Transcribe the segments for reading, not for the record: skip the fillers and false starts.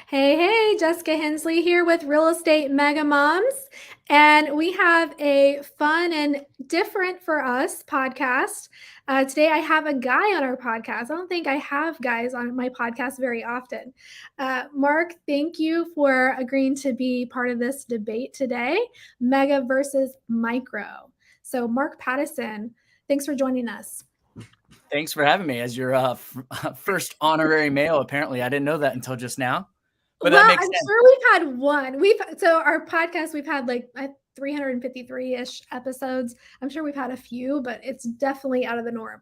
Hey, Jessica Hensley here with Real Estate Mega Moms. And we have a fun and different for us podcast. Today, I have a guy on our podcast. I don't think I have guys on my podcast very often. Mark, thank you for agreeing to be part of this debate today, mega versus micro. So, Mark Pattison, thanks for joining us. Thanks for having me as your first honorary male. Apparently, I didn't know that until just now, but that Well, makes I'm sense. sure we've had one. So our podcast, we've had like 353-ish episodes. I'm sure we've had a few, but it's definitely out of the norm.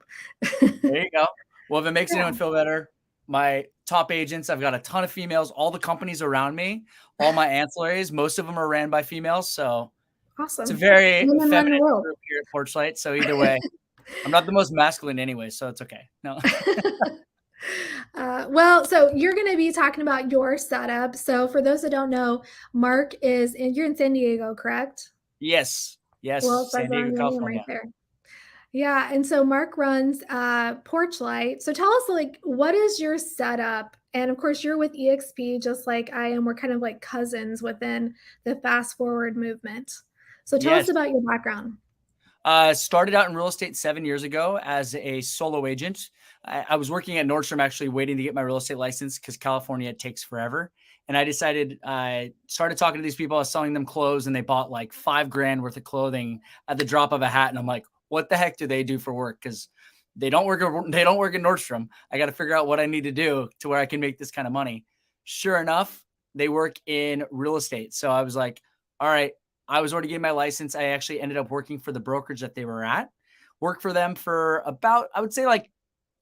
There you go. Well, if it makes Yeah. anyone feel better, my top agents, I've got a ton of females. All the companies around me, all my ancillaries, most of them are ran by females. So it's a Awesome. very Women run the feminine world. group here at PorchLight. So either way, I'm not the most masculine anyway, so it's okay. No. Well, so you're going to be talking about your setup. So for those that don't know, you're in San Diego, correct? Yes. Well, it Yes. says San it on Diego, your name right California. there. Yeah, and so Mark runs PorchLight. So tell us, like, what is your setup? And of course, you're with EXP, just like I am. We're kind of like cousins within the fast forward movement. So tell us Yes. about your background. Started out in real estate 7 years ago as a solo agent. I was working at Nordstrom, actually waiting to get my real estate license because California takes forever. And I decided I started talking to these people. I was selling them clothes, and they bought like $5,000 worth of clothing at the drop of a hat. And I'm like, what the heck do they do for work? Because they don't work. They don't work at Nordstrom. I got to figure out what I need to do to where I can make this kind of money. Sure enough, they work in real estate. So I was like, all right. I was already getting my license. I actually ended up working for the brokerage that they were at. Worked for them for about, I would say, like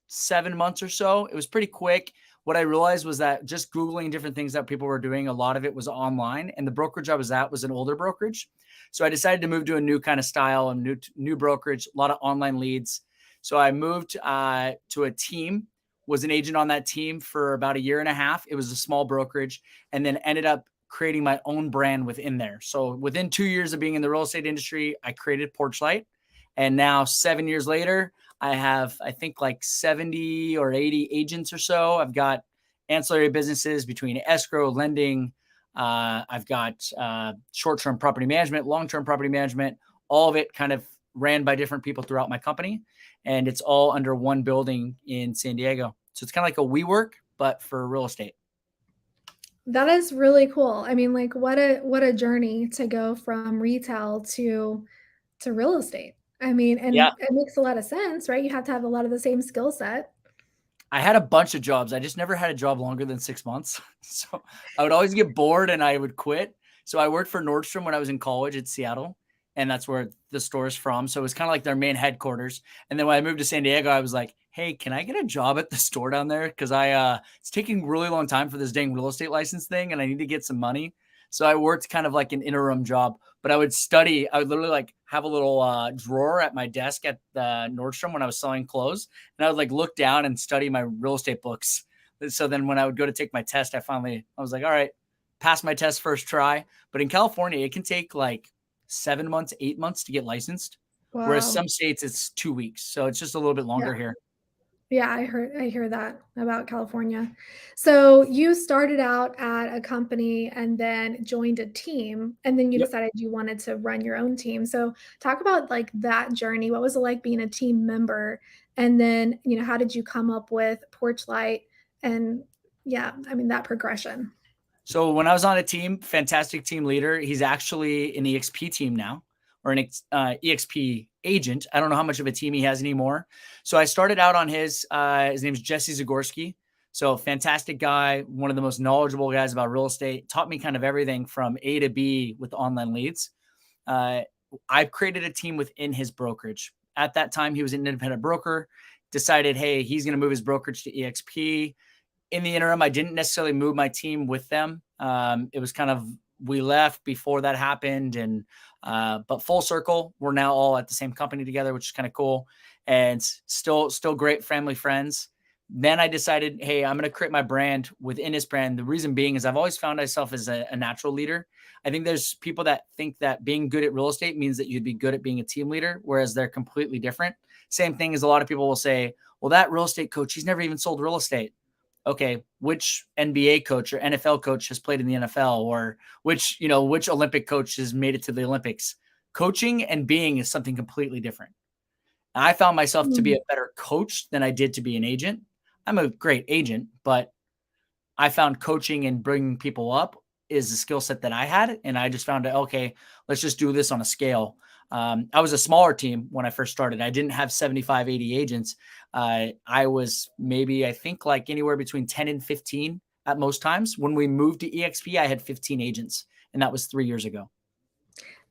7 months or so. It was pretty quick. What I realized was that just Googling different things that people were doing, a lot of it was online. And the brokerage I was at was an older brokerage. So I decided to move to a new kind of style and new brokerage, a lot of online leads. So I moved to a team, was an agent on that team for about a year and a half. It was a small brokerage, and then ended up creating my own brand within there. So within 2 years of being in the real estate industry, I created PorchLight. And now 7 years later, I have, I think, like 70 or 80 agents or so. I've got ancillary businesses between escrow, lending. I've got short-term property management, long-term property management, all of it kind of ran by different people throughout my company. And it's all under one building in San Diego. So it's kind of like a WeWork, but for real estate. That is really cool. I mean, like, what a journey to go from retail to real estate. I mean, Yeah. and it makes a lot of sense, right? You have to have a lot of the same skill set. I had a bunch of jobs. I just never had a job longer than 6 months. So I would always get bored and I would quit. So I worked for Nordstrom when I was in college at Seattle, and that's where the store is from. So it was kind of like their main headquarters. And then when I moved to San Diego, I was like, hey, can I get a job at the store down there? Because it's taking a really long time for this dang real estate license thing, and I need to get some money. So I worked kind of like an interim job, but I would study. I would literally like have a little drawer at my desk at the Nordstrom when I was selling clothes, and I would like look down and study my real estate books. So then when I would go to take my test, I was like, all right, pass my test first try. But in California, it can take like 7 months, 8 months to get licensed. Whereas Wow. some states it's 2 weeks. So it's just a little bit longer Yeah. here. Yeah, I hear that about California. So you started out at a company and then joined a team, and then you Yep. decided you wanted to run your own team. So talk about like that journey. What was it like being a team member? And then, how did you come up with Porchlight? And yeah, I mean that progression. So when I was on a team, fantastic team leader. He's actually an EXP team now, or an EXP agent. I don't know how much of a team he has anymore. So I started out on his. His name is Jesse Zagorski. So fantastic guy, one of the most knowledgeable guys about real estate. Taught me kind of everything from A to B with online leads. Uh, I created a team within his brokerage. At that time, he was an independent broker. Decided, hey, he's going to move his brokerage to EXP. In the interim, I didn't necessarily move my team with them. It was kind of, we left before that happened, and but full circle, we're now all at the same company together, which is kind of cool, and still great family friends. Then I decided, hey, I'm going to create my brand within his brand. The reason being is I've always found myself as a natural leader. I think there's people that think that being good at real estate means that you'd be good at being a team leader, whereas they're completely different. Same thing as a lot of people will say, well, that real estate coach, he's never even sold real estate. okay, which NBA coach or NFL coach has played in the NFL, or which Olympic coach has made it to the Olympics. Coaching and being is something completely different. And I found myself to be a better coach than I did to be an agent. I'm a great agent, but I found coaching and bringing people up is a skill set that I had. And I just found okay, let's just do this on a scale. I was a smaller team when I first started. I didn't have 75, 80 agents. I was maybe, I think, like anywhere between 10 and 15 at most times. When we moved to EXP, I had 15 agents, and that was 3 years ago.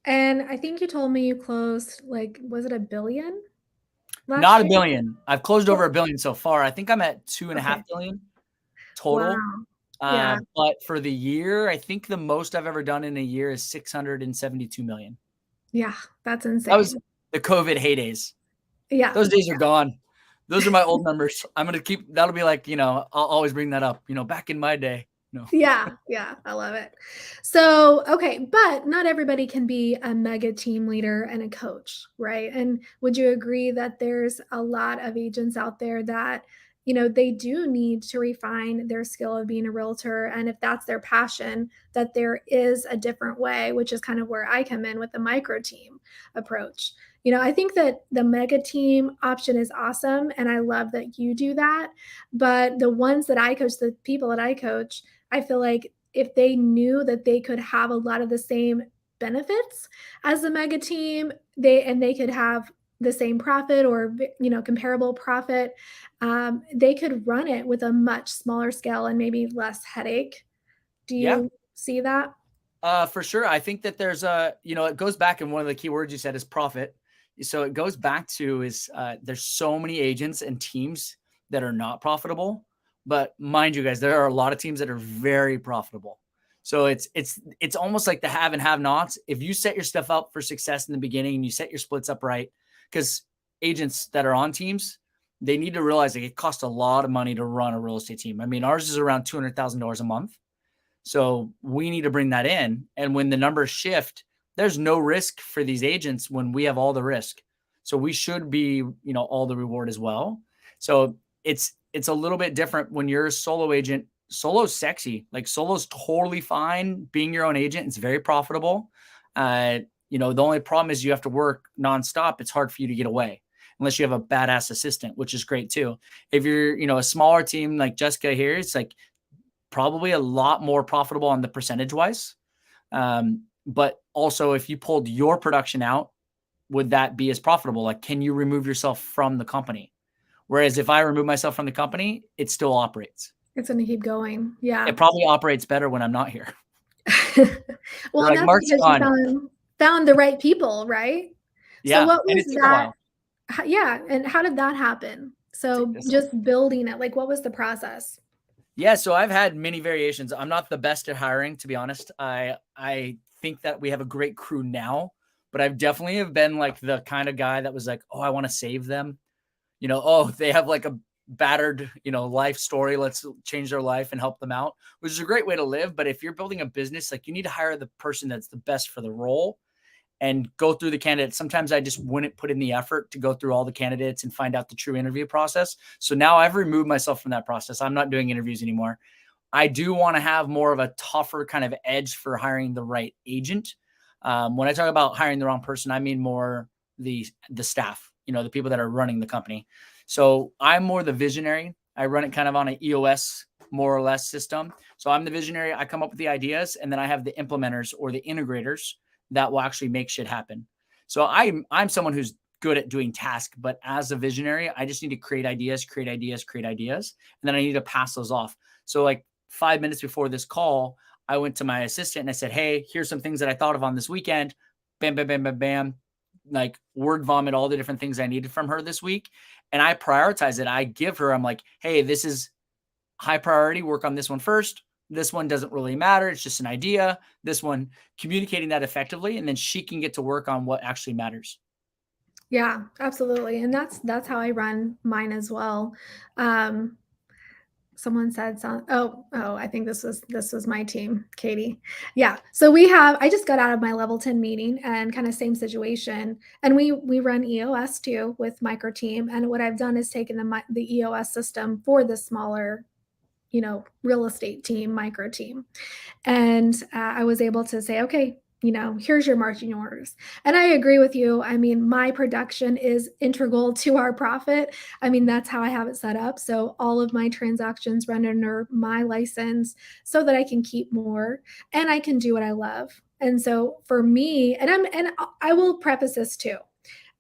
And I think you told me you closed, like, was it $1 billion last Not a year? billion. I've closed over $1 billion so far. I think I'm at 2.5 Okay. billion Wow. total. Yeah. But for the year, I think the most I've ever done in a year is 672 million. Yeah. That's That was insane. the COVID heydays. Yeah. Those days are gone. Those are my old numbers. I'm going to keep, that'll be like, I'll always bring that up, back in my day. No. Yeah, yeah, I love it. So, okay, but not everybody can be a mega team leader and a coach, right? And would you agree that there's a lot of agents out there that, they do need to refine their skill of being a realtor? And if that's their passion, that there is a different way, which is kind of where I come in with the micro team approach. I think that the mega team option is awesome. And I love that you do that. But the ones that I coach, the people that I coach, I feel like if they knew that they could have a lot of the same benefits as the mega team, they could have the same profit or comparable profit, they could run it with a much smaller scale and maybe less headache. Do Yeah. you see that? For sure. I think that there's it goes back, and one of the key words you said is profit. So it goes back to there's so many agents and teams that are not profitable, but mind you guys, there are a lot of teams that are very profitable. So it's almost like the have and have nots. If you set your stuff up for success in the beginning and you set your splits up right, because agents that are on teams, they need to realize that it costs a lot of money to run a real estate team. I mean, ours is around $200,000 a month. So we need to bring that in. And when the numbers shift, there's no risk for these agents when we have all the risk. So we should be, all the reward as well. So it's a little bit different when you're a solo agent. Solo's sexy. Like solo's totally fine. Being your own agent, it's very profitable. The only problem is you have to work nonstop. It's hard for you to get away unless you have a badass assistant, which is great too. If you're, a smaller team like Jessica here, it's like probably a lot more profitable on the percentage wise. But also if you pulled your production out, would that be as profitable? Like, can you remove yourself from the company? Whereas if I remove myself from the company, it still operates. It's going to keep going. Yeah. It probably operates better when I'm not here. Well, Like, that's Mark's because you gone. found the right people, right? So Yeah. what And was it took a that? while. Yeah, and how did that happen? So just building it, like what was the process? Yeah, so I've had many variations. I'm not the best at hiring, to be honest. I think that we have a great crew now, but I've definitely have been like the kind of guy that was like, oh, I want to save them. Oh, they have like a battered, life story. Let's change their life and help them out, which is a great way to live. But if you're building a business, like you need to hire the person that's the best for the role and go through the candidates. Sometimes I just wouldn't put in the effort to go through all the candidates and find out the true interview process. So now I've removed myself from that process. I'm not doing interviews anymore. I do want to have more of a tougher kind of edge for hiring the right agent. When I talk about hiring the wrong person, I mean more the staff, the people that are running the company. So I'm more the visionary. I run it kind of on an EOS more or less system. So I'm the visionary. I come up with the ideas, and then I have the implementers or the integrators that will actually make shit happen. So I'm someone who's good at doing tasks, but as a visionary, I just need to create ideas, and then I need to pass those off. So like 5 minutes before this call, I went to my assistant and I said, hey, here's some things that I thought of on this weekend. Bam, bam, bam, bam, bam. Like word vomit, all the different things I needed from her this week. And I prioritize it. I give her, I'm like, hey, this is high priority. Work on this one first. This one doesn't really matter. It's just an idea. This one, communicating that effectively, and then she can get to work on what actually matters. Yeah, absolutely. And that's how I run mine as well. Someone said I think this was my team, Katie. Yeah. So I just got out of my level 10 meeting and kind of same situation. And we run EOS too with micro team. And what I've done is taken the EOS system for the smaller real estate team, micro team. And I was able to say, okay, here's your marching orders. And I agree with you. I mean, my production is integral to our profit. I mean, that's how I have it set up. So all of my transactions run under my license so that I can keep more and I can do what I love. And so for me, and I will preface this too.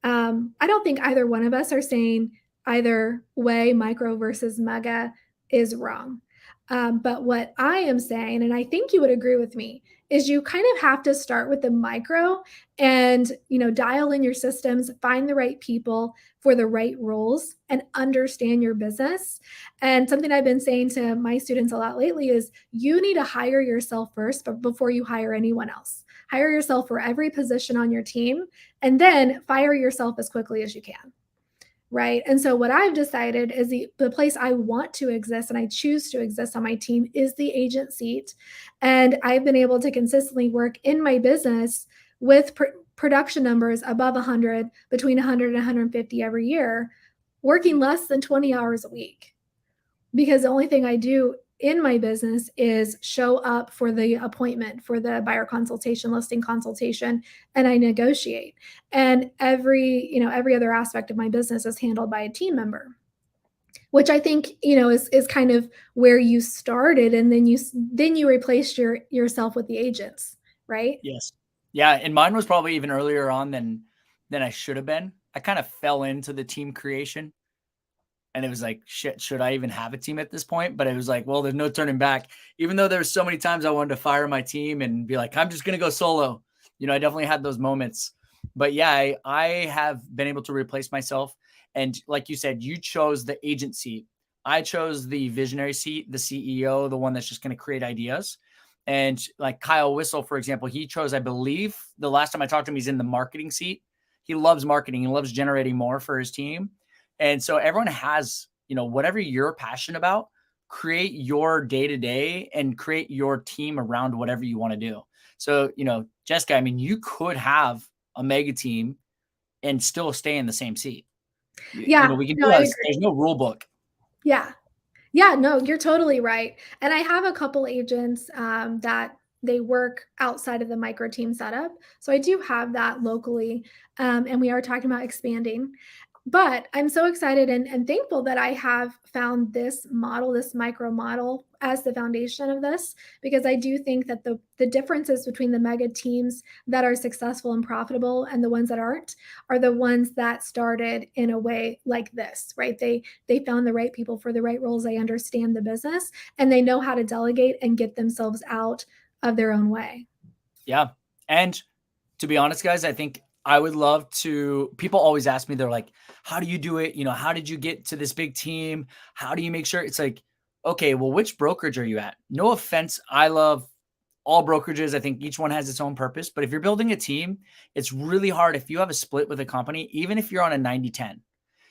I don't think either one of us are saying either way, micro versus mega is wrong. But what I am saying, and I think you would agree with me, is you kind of have to start with the micro and dial in your systems, find the right people for the right roles, and understand your business. And something I've been saying to my students a lot lately is you need to hire yourself first, but before you hire anyone else. Hire yourself for every position on your team and then fire yourself as quickly as you can. Right. And so what I've decided is the place I want to exist and I choose to exist on my team is the agent seat. And I've been able to consistently work in my business with production numbers above 100, between 100 and 150 every year, working less than 20 hours a week. Because the only thing I do in my business is show up for the appointment, for the buyer consultation, listing consultation, and I negotiate. And every other aspect of my business is handled by a team member, which I think, is kind of where you started, and then you replaced yourself with the agents, right? Yes. Yeah. And mine was probably even earlier on than I should have been. I kind of fell into the team creation. And it was like, shit, should I even have a team at this point? But it was like, well, there's no turning back. Even though there's so many times I wanted to fire my team and be like, I'm just going to go solo. I definitely had those moments. But yeah, I have been able to replace myself. And like you said, you chose the agent seat. I chose the visionary seat, the CEO, the one that's just going to create ideas. And like Kyle Whistle, for example, he chose, I believe, the last time I talked to him, he's in the marketing seat. He loves marketing. He loves generating more for his team. And so everyone has, whatever you're passionate about, create your day-to-day and create your team around whatever you want to do. So, Jessica, I mean, you could have a mega team and still stay in the same seat. Yeah, We can no, do I that. agree. There's no rule book. Yeah. Yeah, no, you're totally right. And I have a couple agents that they work outside of the micro team setup. So I do have that locally. And we are talking about expanding. But I'm so excited and thankful that I have found this model, this micro model, as the foundation of this, because I do think that the differences between the mega teams that are successful and profitable and the ones that aren't are the ones that started in a way like this, right? They found the right people for the right roles. They understand the business and they know how to delegate and get themselves out of their own way. Yeah. And to be honest, guys, I think I would love to. People always ask me, they're like, how do you do it? How did you get to this big team? How do you make sure? It's like, okay, well, which brokerage are you at? No offense. I love all brokerages. I think each one has its own purpose. But if you're building a team, it's really hard if you have a split with a company, even if you're on a 90-10.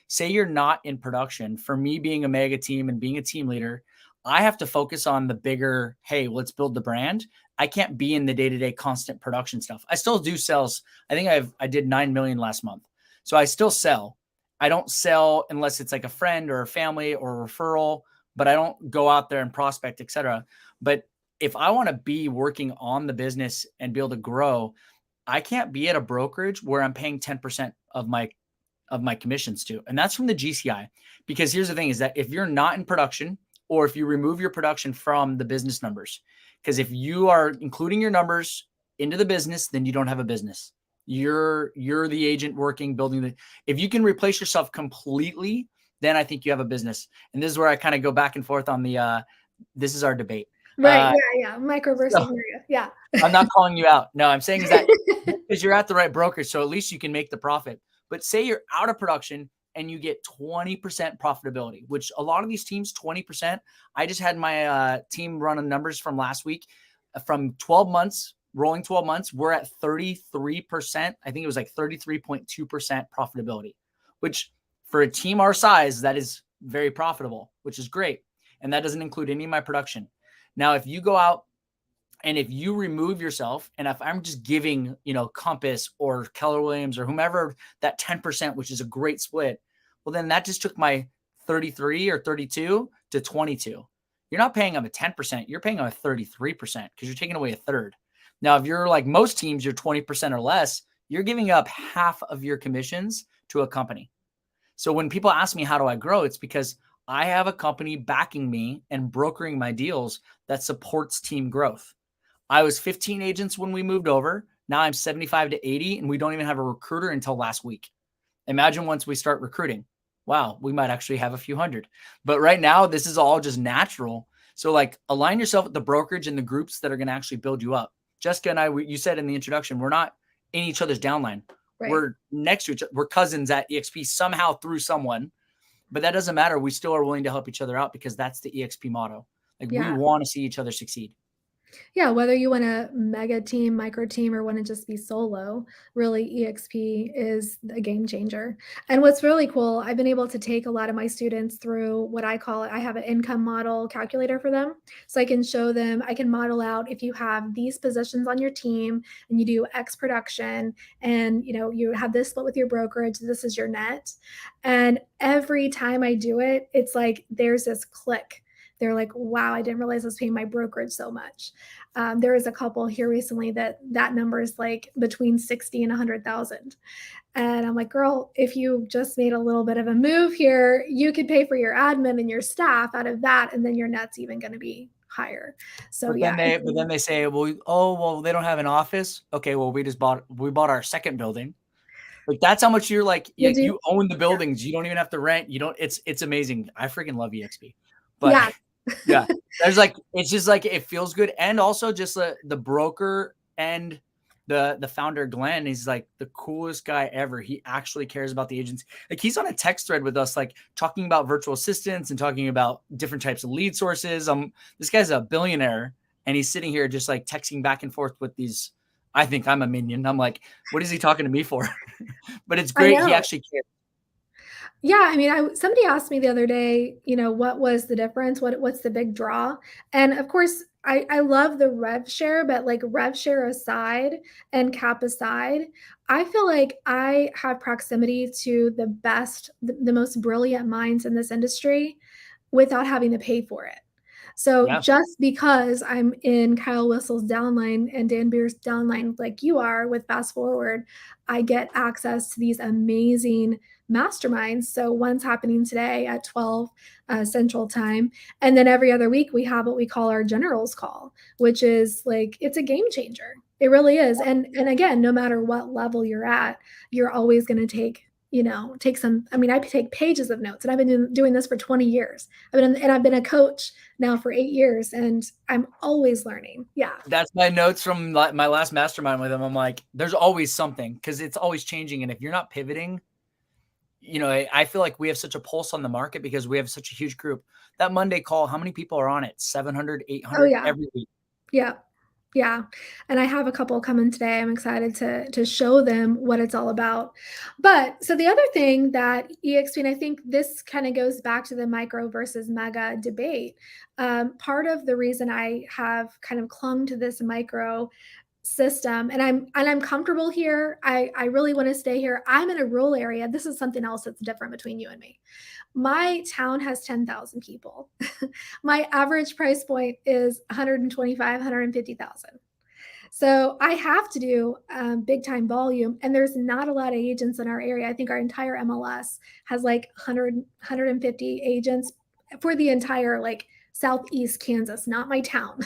Say you're not in production. For me, being a mega team and being a team leader, I have to focus on the bigger, hey, let's build the brand. I can't be in the day-to-day constant production stuff. I still do sales. I think I did 9 million last month. So I still sell. I don't sell unless it's like a friend or a family or a referral, but I don't go out there and prospect, etc. But if I want to be working on the business and be able to grow, I can't be at a brokerage where I'm paying 10% of my commissions to. And that's from the GCI. Because here's the thing is that if you're not in production, or if you remove your production from the business numbers, because if you are including your numbers into the business, then you don't have a business. You're the agent working, building if you can replace yourself completely, then I think you have a business. And this is where I kind of go back and forth on this is our debate. Right. Yeah. Micro versus So mega. Yeah. I'm not calling you out. No, I'm saying is that because you're at the right brokerage, so at least you can make the profit. But say you're out of production and you get 20% profitability, which a lot of these teams, 20%. I just had my team running numbers from last week. From 12 months, rolling 12 months, we're at 33%. I think it was like 33.2% profitability, which for a team our size, that is very profitable, which is great. And that doesn't include any of my production. Now, if you go out and if you remove yourself, and if I'm just giving, Compass or Keller Williams or whomever that 10%, which is a great split, well, then that just took my 33 or 32 to 22. you're not paying them a 10%. You're paying them a 33% because you're taking away a third. Now, if you're like most teams, you're 20% or less, you're giving up half of your commissions to a company. So when people ask me, how do I grow? It's because I have a company backing me and brokering my deals that supports team growth. I was 15 agents when we moved over. Now I'm 75 to 80, and we don't even have a recruiter until last week. Imagine once we start recruiting. Wow, we might actually have a few hundred. But right now, this is all just natural. So like align yourself with the brokerage and the groups that are going to actually build you up. Jessica and I, you said in the introduction, we're not in each other's downline. Right. We're next to each other. We're cousins at EXP somehow through someone, but that doesn't matter. We still are willing to help each other out because that's the EXP motto. Like we want to see each other succeed. Yeah, whether you want a mega team, micro team, or want to just be solo, really EXP is a game changer. And what's really cool, I've been able to take a lot of my students through what I call it. I have an income model calculator for them. So I can show them, I can model out if you have these positions on your team and you do X production and you have this split with your brokerage, this is your net. And every time I do it, it's like there's this click. They're like, wow, I didn't realize I was paying my brokerage so much. There was a couple here recently that number is like between 60 and 100,000. And I'm like, girl, if you just made a little bit of a move here, you could pay for your admin and your staff out of that. And then your net's even going to be higher. So but then they say, well, they don't have an office. Okay, well, we bought our second building. Like that's how much you're like, you own the buildings. You don't even have to rent. You don't, it's amazing. I freaking love EXP. But yeah, there's like, it's just like, it feels good. And also just the broker and the founder, Glenn, is like the coolest guy ever. He actually cares about the agents. Like he's on a text thread with us, like talking about virtual assistants and talking about different types of lead sources. This guy's a billionaire and he's sitting here just like texting back and forth with these. I think I'm a minion. I'm like, what is he talking to me for? But it's great. He actually cares. Yeah, I mean, somebody asked me the other day, what was the difference? What's the big draw? And of course, I love the rev share, but like rev share aside and cap aside, I feel like I have proximity to the best, the most brilliant minds in this industry without having to pay for it. So just because I'm in Kyle Whistle's downline and Dan Beer's downline, like you are with Fast Forward, I get access to these amazing masterminds. So one's happening today at 12 Central Time. And then every other week, we have what we call our generals call, which is like, it's a game changer. It really is. And again, no matter what level you're at, you're always going to take some, I take pages of notes, and I've been doing this for 20 years. I've been a coach now for 8 years, and I'm always learning. Yeah. That's my notes from my last mastermind with him. I'm like, there's always something because it's always changing. And if you're not pivoting, I feel like we have such a pulse on the market because we have such a huge group. That Monday call, how many people are on it? 700, 800 every week. Yeah. Yeah. And I have a couple coming today. I'm excited to show them what it's all about. But so the other thing that EXP, and I think this kind of goes back to the micro versus mega debate. Part of the reason I have kind of clung to this micro system and I'm comfortable here. I really want to stay here. I'm in a rural area. This is something else that's different between you and me. My town has 10,000 people. My average price point is 125, 150,000. So I have to do big time volume, and there's not a lot of agents in our area. I think our entire MLS has like 100, 150 agents for the entire like Southeast Kansas, not my town.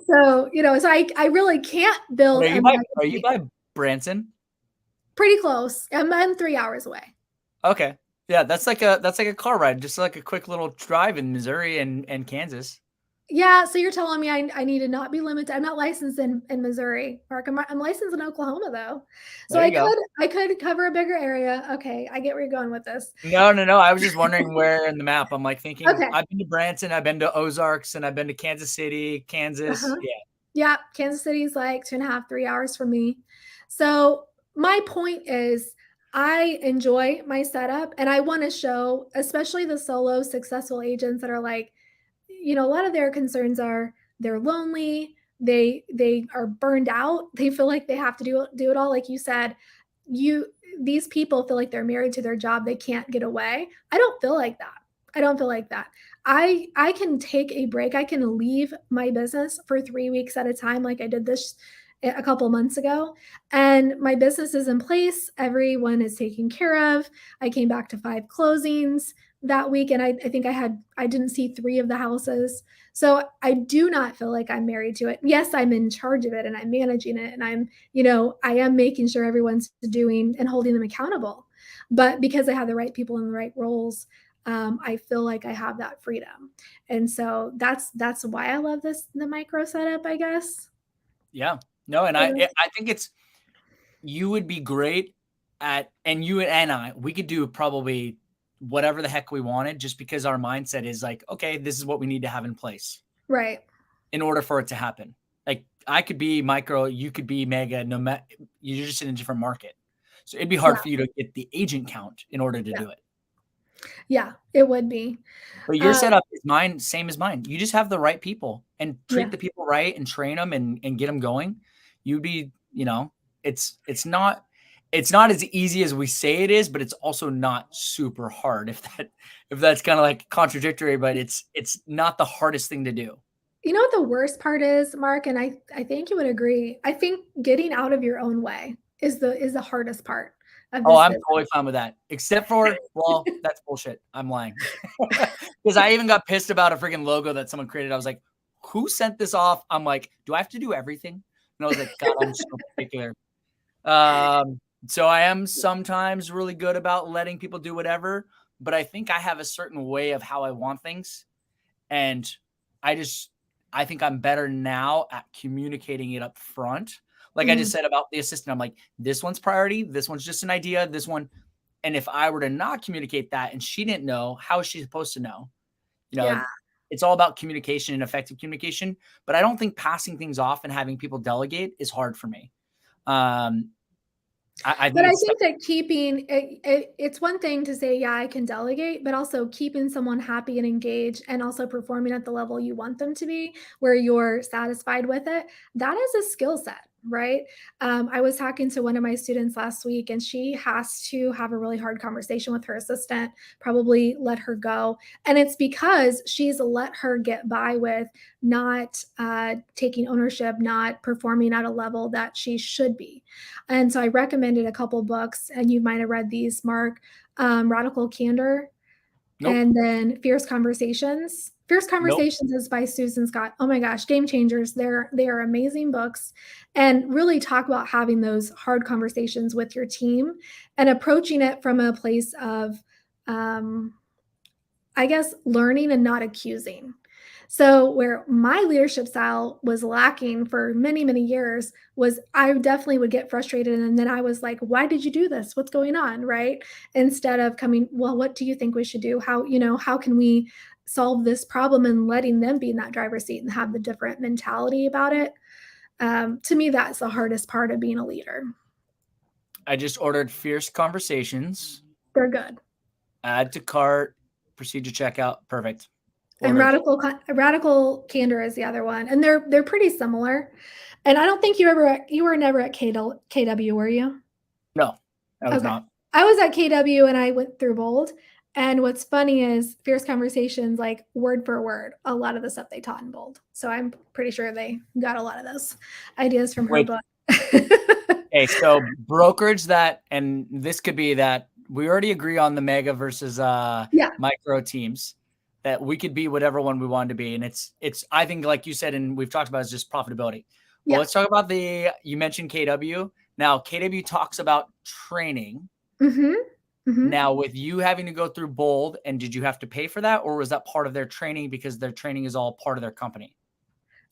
So I really can't build. Are you by Branson? Pretty close. I'm 3 hours away. Okay. Yeah, that's like a car ride, just like a quick little drive in Missouri and Kansas. Yeah, so you're telling me I need to not be limited. I'm not licensed in Missouri, Mark. I'm licensed in Oklahoma though, so I could cover a bigger area. Okay, I get where you're going with this. No. I was just wondering where in the map. I'm like thinking. Okay. I've been to Branson, I've been to Ozarks, and I've been to Kansas City, Kansas. Yeah, Kansas City is like 2.5, 3 hours from me. So my point is, I enjoy my setup, and I want to show, especially the solo successful agents that are like, a lot of their concerns are they're lonely, they are burned out, they feel like they have to do it all. Like you said, these people feel like they're married to their job, they can't get away. I don't feel like that. I can take a break. I can leave my business for 3 weeks at a time, like I did this a couple months ago, and my business is in place. Everyone is taken care of. I came back to 5 closings that week, and I think I didn't see 3 of the houses. So I do not feel like I'm married to it. Yes, I'm in charge of it and I'm managing it, and I am making sure everyone's doing and holding them accountable. But because I have the right people in the right roles, I feel like I have that freedom. And so that's why I love the micro setup, I guess. Yeah. No, and I think you would be great and you and we could do probably whatever the heck we wanted just because our mindset is like, okay, this is what we need to have in place Right. in order for it to happen. Like I could be micro, you could be mega, no matter you're just in a different market. So it'd be hard Yeah. for you to get the agent count in order to Yeah. do it. Yeah. It would be. But your Um, setup is mine, same as mine. You just have the right people and treat yeah. the people right and train them and get them going. You'd be, it's not as easy as we say it is, but it's also not super hard if that's kind of like contradictory, but it's not the hardest thing to do. You know what the worst part is, Mark, and I think you would agree. I think getting out of your own way is the hardest part of Oh, this I'm business. totally fine with that. Except for, well, that's bullshit. I'm lying. Because I even got pissed about a freaking logo that someone created. I was like, who sent this off? I'm like, do I have to do everything? And I was like, God, I'm so particular. So I am sometimes really good about letting people do whatever, but I think I have a certain way of how I want things. And I just, I think I'm better now at communicating it up front. Like I just Mm, said about the assistant, I'm like, this one's priority. This one's just an idea. This one. And if I were to not communicate that and she didn't know, how is she supposed to know? You know, yeah. it's all about communication and effective communication. But I don't think passing things off and having people delegate is hard for me. Um, I But think I it's think that keeping it's one thing to say, yeah, I can delegate, but also keeping someone happy and engaged and also performing at the level you want them to be, where you're satisfied with it. That is a skill set, right? I was talking to one of my students last week, and she has to have a really hard conversation with her assistant, probably let her go. And it's because she's let her get by with not taking ownership, not performing at a level that she should be. And so I recommended a couple books, and you might have read these, Mark. Radical Candor, nope, and then Fierce Conversations. Fierce nope. Conversations is by Susan Scott. Oh my gosh, game changers. They are amazing books, and really talk about having those hard conversations with your team and approaching it from a place of um, I guess, learning and not accusing. So, where my leadership style was lacking for many, many years was I definitely would get frustrated. And then I was like, why did you do this? What's going on? Right. Instead of coming, well, what do you think we should do? How can we solve this problem, and letting them be in that driver's seat and have the different mentality about it? To me, that's the hardest part of being a leader. I just ordered Fierce Conversations, They're good. add to cart, proceed to checkout. Perfect. And Ordered. radical candor is the other one, and they're pretty similar. And I don't think you were never at KW, were you? No, I was Okay, not. I was at KW and I went through Bold. And what's funny is Fierce Conversations, like word for word, a lot of the stuff they taught in Bold. So I'm pretty sure they got a lot of those ideas from her Wait, book. okay, so brokerage that, and this could be that we already agree on the mega versus Yeah, micro teams that we could be whatever one we want to be. And it's I think like you said, and we've talked about is just profitability. Well, yeah. let's talk about you mentioned KW. Now KW talks about training. Mm-hmm. Mm-hmm. Now with you having to go through Bold, and did you have to pay for that, or was that part of their training because their training is all part of their company?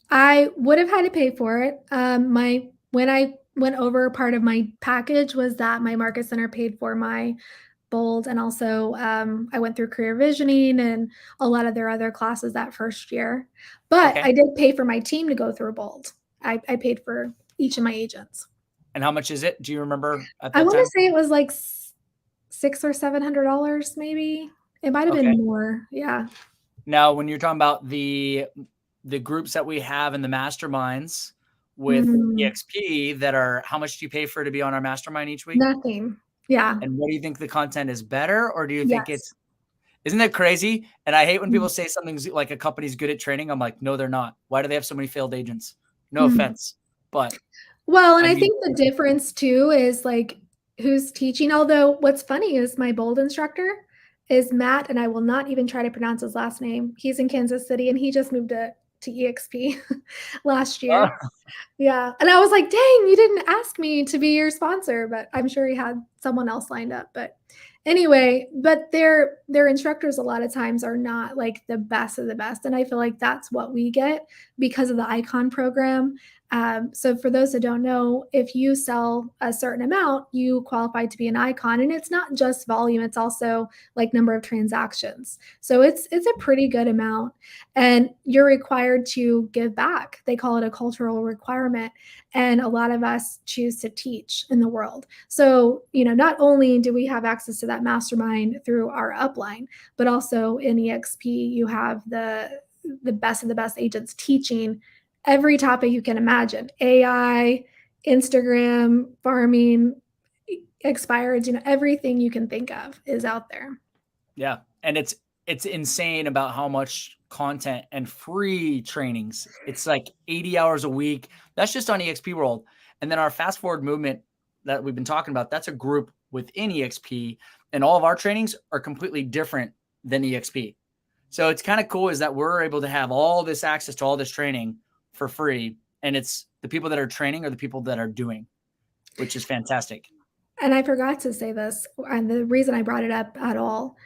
I would have had to pay for it. My when I went over, part of my package was that my market center paid for my Bold, and also I went through career visioning and a lot of their other classes that first year. But Okay. I did pay for my team to go through Bold. I paid for each of my agents. And how much is it? Do you remember at I that want to time? say it was like $600 or $700, maybe. It might have Okay. been more. Yeah. Now, when you're talking about the groups that we have in the masterminds with Mm, EXP that are, how much do you pay for to be on our mastermind each week? nothing. Yeah. And what do you think the content is better, or do you think Yes. it's Isn't that crazy? And I hate when people say something's like a company's good at training. I'm like, no, they're not. Why do they have so many failed agents? No Mm. offense. But Well, and I I mean, think the difference too is like who's teaching. Although what's funny is my bold instructor is Matt, and I will not even try to pronounce his last name. He's in Kansas City and he just moved to EXP last year. Yeah. And I was like, dang, you didn't ask me to be your sponsor, but I'm sure he had someone else lined up. But anyway, but their instructors a lot of times are not like the best of the best. And I feel like that's what we get because of the icon program. So for those that don't know, if you sell a certain amount, you qualify to be an icon. And it's not just volume, it's also like number of transactions. So it's a pretty good amount. And you're required to give back. They call it a cultural requirement. And a lot of us choose to teach in the world. So, not only do we have access to that mastermind through our upline, but also in EXP, you have the best of the best agents teaching every topic you can imagine: AI, Instagram, farming, expireds, everything you can think of is out there. yeah. And it's insane about how much content and free trainings. It's like 80 hours a week. That's just on EXP World. And then our fast forward movement that we've been talking about, that's a group within EXP. And all of our trainings are completely different than EXP. So it's kind of cool is that we're able to have all this access to all this training for free. And it's the people that are training are the people that are doing, which is fantastic. And I forgot to say this, and the reason I brought it up at all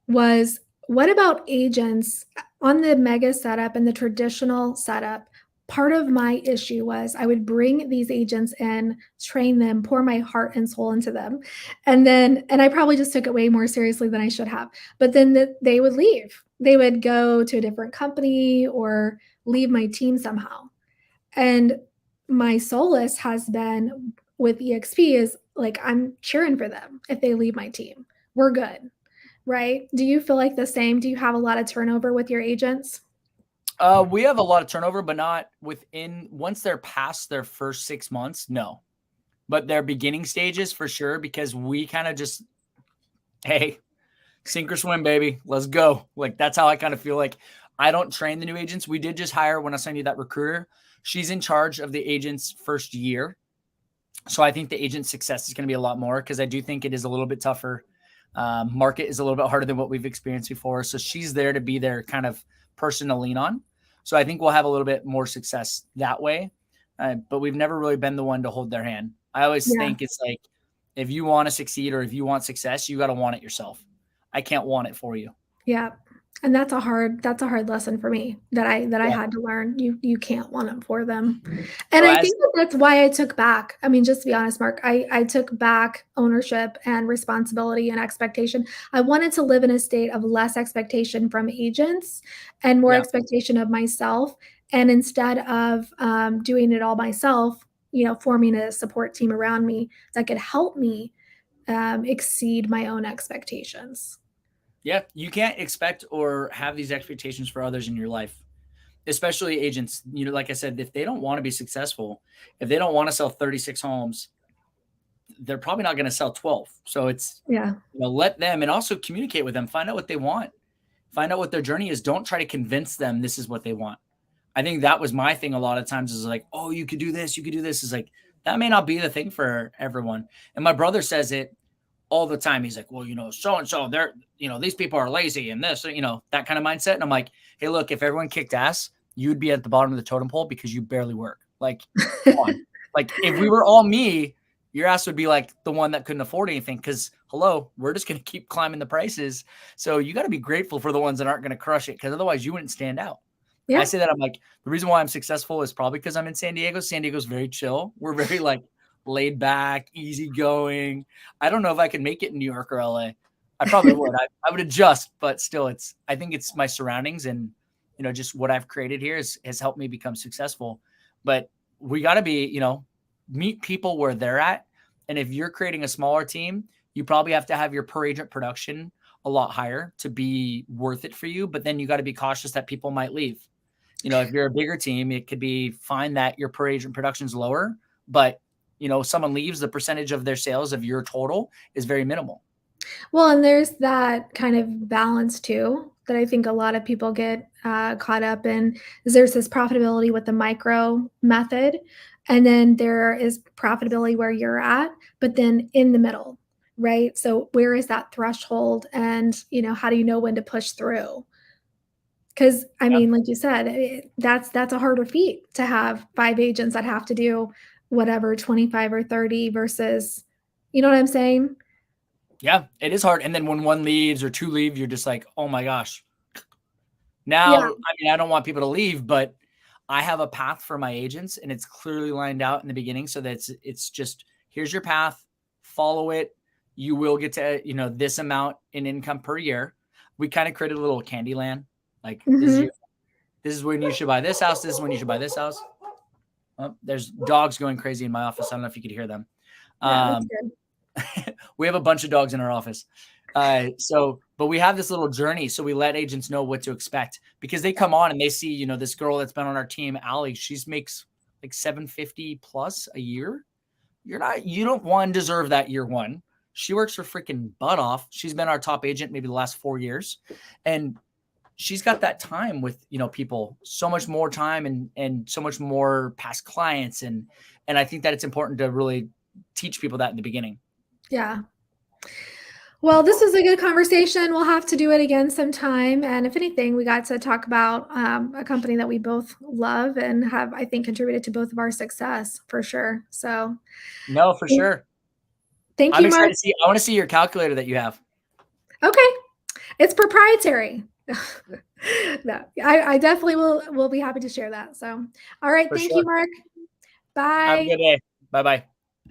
was, what about agents on the mega setup and the traditional setup? Part of my issue was I would bring these agents in, train them, pour my heart and soul into them. And I probably just took it way more seriously than I should have. But then they would leave. They would go to a different company or leave my team somehow. And my solace has been with EXP is like, I'm cheering for them if they leave my team. We're good. Right? Do you feel like the same? Do you have a lot of turnover with your agents? We have a lot of turnover, but not within once they're past their first 6 months. No, but their beginning stages for sure, because we kind of just, hey, sink or swim, baby. Let's go. Like that's how I kind of feel like I don't train the new agents. We did just hire when I sent you that recruiter. She's in charge of the agent's first year. So I think the agent success is going to be a lot more because I do think it is a little bit tougher. Market is a little bit harder than what we've experienced before. So she's there to be their kind of person to lean on. So I think we'll have a little bit more success that way. But we've never really been the one to hold their hand. I always Yeah. think it's like, if you want to succeed or if you want success, you got to want it yourself. I can't want it for you. Yeah. And that's a hard lesson for me that I Yeah. had to learn. You can't want it for them. And So I as think that that's why I took back. I mean, just to be honest, Mark, I took back ownership and responsibility and expectation. I wanted to live in a state of less expectation from agents and more yeah, expectation of myself. And instead of doing it all myself, forming a support team around me that could help me exceed my own expectations. yeah, you can't expect or have these expectations for others in your life, especially agents. Like I said, if they don't want to be successful, if they don't want to sell 36 homes, they're probably not going to sell 12. So it's, Yeah. let them, and also communicate with them, find out what they want, find out what their journey is. Don't try to convince them this is what they want. I think that was my thing a lot of times is like, oh, you could do this, you could do this. Is like, that may not be the thing for everyone. And my brother says it all the time. He's like, well, so and so, they're, these people are lazy and this, that kind of mindset. And I'm like, hey, look, if everyone kicked ass, you'd be at the bottom of the totem pole because you barely work. Like, come on. Like, if we were all me, your ass would be like the one that couldn't afford anything because, hello, we're just going to keep climbing the prices. So you got to be grateful for the ones that aren't going to crush it because otherwise you wouldn't stand out. I Yeah. say that I'm like, the reason why I'm successful is probably because I'm in San Diego. San Diego's very chill. We're very like laid back, easygoing. I don't know if I could make it in New York or LA. I probably would. I would adjust, but still, I think it's my surroundings and just what I've created here has helped me become successful. But we got to be, meet people where they're at. And if you're creating a smaller team, you probably have to have your per agent production a lot higher to be worth it for you. But then you got to be cautious that people might leave. If you're a bigger team, it could be fine that your per agent production is lower, but someone leaves, the percentage of their sales of your total is very minimal. Well, and there's that kind of balance too that I think a lot of people get caught up in. Is there's this profitability with the micro method, and then there is profitability where you're at, but then in the middle, right? So where is that threshold, and how do you know when to push through? Because I Yeah. mean, like you said, that's a harder feat to have 5 agents that have to do whatever 25 or 30 versus, you know what I'm saying? Yeah, it is hard. And then when one leaves or two leave, you're just like, oh my gosh. Now, Yeah. I mean, I don't want people to leave, but I have a path for my agents and it's clearly lined out in the beginning. So that it's just, here's your path, follow it. You will get to, this amount in income per year. We kind of created a little candy land. Like Hmm. this is when you should buy this house. This is when you should buy this house. Oh, there's dogs going crazy in my office. I don't know if you could hear them. Yeah, that's Um, good. we have a bunch of dogs in our office. But we have this little journey. So we let agents know what to expect because they come on and they see, this girl that's been on our team, Allie, makes like 750 plus a year. You don't one deserve that year one. She works her freaking butt off. She's been our top agent maybe the last 4 years. And she's got that time with, people, so much more time and so much more past clients. And I think that it's important to really teach people that in the beginning. Yeah. Well, this was a good conversation. We'll have to do it again sometime. And if anything, we got to talk about a company that we both love and have, I think, contributed to both of our success for sure. So No, for sure. thank I'm you, Mark. excited to see. I want to see your calculator that you have. Okay. It's proprietary. No, I definitely will be happy to share that. So, all right. For Thank you, sure. Mark. Have a Bye. good day. Bye-bye.